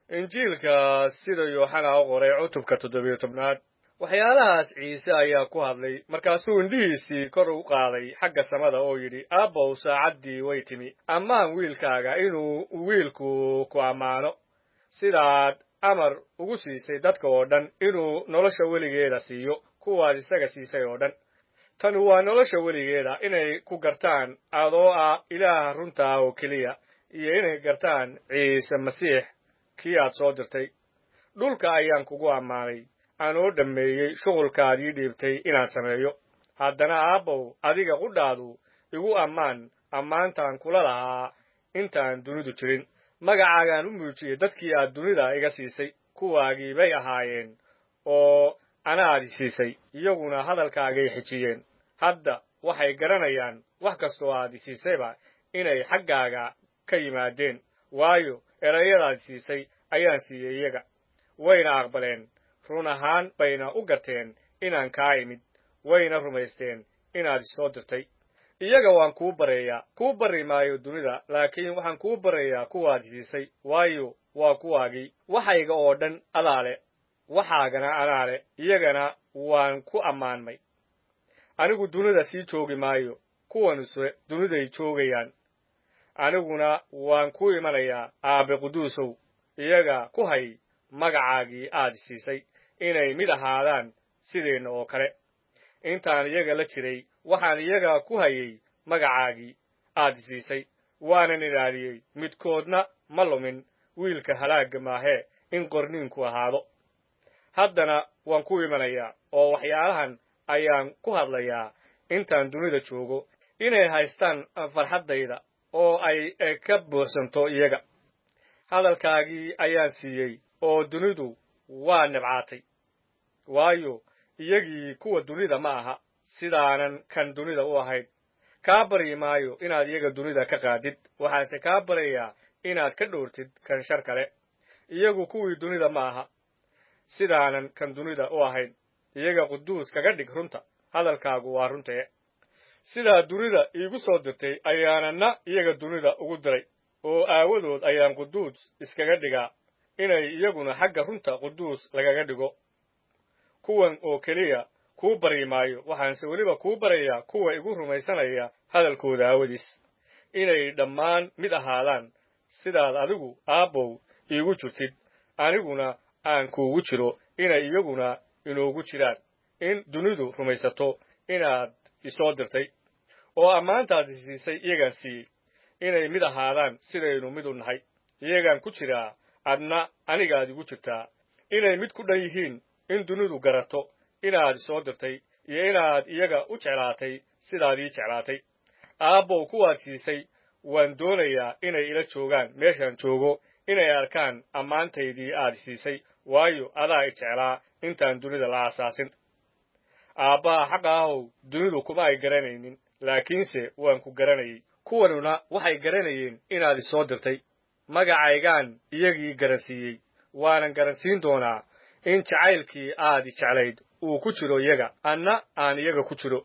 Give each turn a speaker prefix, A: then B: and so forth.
A: injiilka sida yooxana u qoray cutubka 17 waxyaalahaas ciise ayaa ku hadlay markaasuu indhihiisii kor u qaaday xagga samada oo yidhi aabbow saacaddii way timi ammaan wiilkaaga inuu wiilku ku ammaano sidaad amar ugu siisay dadka oo dhan inuu nolosha weligeeda siiyo kuwaad isaga siisay oo dhan tani waa nolosha weligeeda inay ku gartaan adoo ah ilaaha runta oo keliya iyo inay gartaan ciise masiix kii aad soo dirtay dhulka ayaan kugu ammaanay anoo dhammeeyey shughulkaad ii dhiibtay inaan sameeyo haddana aabbow adiga qudhaadu igu ammaantaan kula lahaa intaan dunidu jirin magacaagaan u muujiyey dadkii aad dunida iga siisay kuwaagii bay ahaayeen oo anaadi siisay iyaguna hadalkaagay xijiyeen hadda waxay garanayaan wax kastoo aad siisayba inay xaggaaga ka yimaadeen waayo erayadaad siisay ayaan siiyey iyaga wayna aqbaleen run ahaan bayna u garteen inaan kaa imid wayna rumaysteen inaad isoo dirtay iyaga waan kuu bari maayo dunida laakiin waxaan kuu barayaa kuwaad siisay waayo waa kuwaagii waxayga oo dhan adaa le waxaagana anaa le iyagana waan ku ammaanmay anigu dunida sii joogi maayo kuwanuse duniday joogayaan aniguna waan ku imanayaa aabe quduusow iyaga ku hay magacaagii aad siisay inay mid ahaadaan sideenna oo kale intaan iyaga la jiray waxaan iyaga ku hayay magacaagii aad siisay waanan ilaaliyey midkoodna ma lumin wiilka halaagga maahee in qorniinku ahaado haddana waan ku imanayaa oo waxyaalahan ayaan ku hadlayaa intaan dunida joogo inay haystaan farxaddayda oo ay ka buuxsanto iyaga hadalkaagii ayaan siiyey oo dunidu waa nibcaatay waayo iyagii kuwa dunida ma aha sidaanan kan dunida u ahayd kaa baryi maayo inaad iyaga dunida ka qaadid waxaase kaa barayaa inaad ka dhowrtid kan shar kale iyagu kuwii dunida ma aha sidaanan kan dunida u ahayn iyaga quduus kaga dhig runta hadalkaagu waa runtee sidaa dunida iigu soo dirtay ayaanana iyaga dunida ugu diray oo aawadood ayaan quduus iskaga dhigaa inay iyaguna xagga runta quduus lagaga dhigo kuwan oo keliya kuu baryi maayo waxaanse weliba kuu barayaa kuwa igu rumaysanaya hadalkooda aawadiis inay dhammaan mid ahaadaan sidaad adigu aabbow iigu jirtid aniguna aan kuugu jiro inay iyaguna inoogu jiraan in dunidu rumaysato inaad isoo dirtay oo ammaantaad siisay iyagaan siiyey inay mid ahaadaan sidaynu mid u nahay iyagaan ku jiraa adna anigaad igu jirtaa inay mid ku dhan yihiin in dunidu garato inaad isoo dirtay iyo inaad iyaga u jeclaatay sidaad ii jeclaatay aabbow kuwaad siisay waan doonayaa inay ila joogaan meeshaan joogo inay arkaan ammaantaydii aad siisay waayo adaa i jeclaa intaan dunida la aasaasin aabbaha xaqa ahow dunidu kuma ay garanaynin laakiinse waan ku garanayay kuwanuna waxay garanayeen inaad isoo dirtay magacaygaan iyagii garansiiyey waanan garansiin doonaa in jacaylkii aad i jeclayd uu ku jiro iyaga anna aan iyaga ku jiro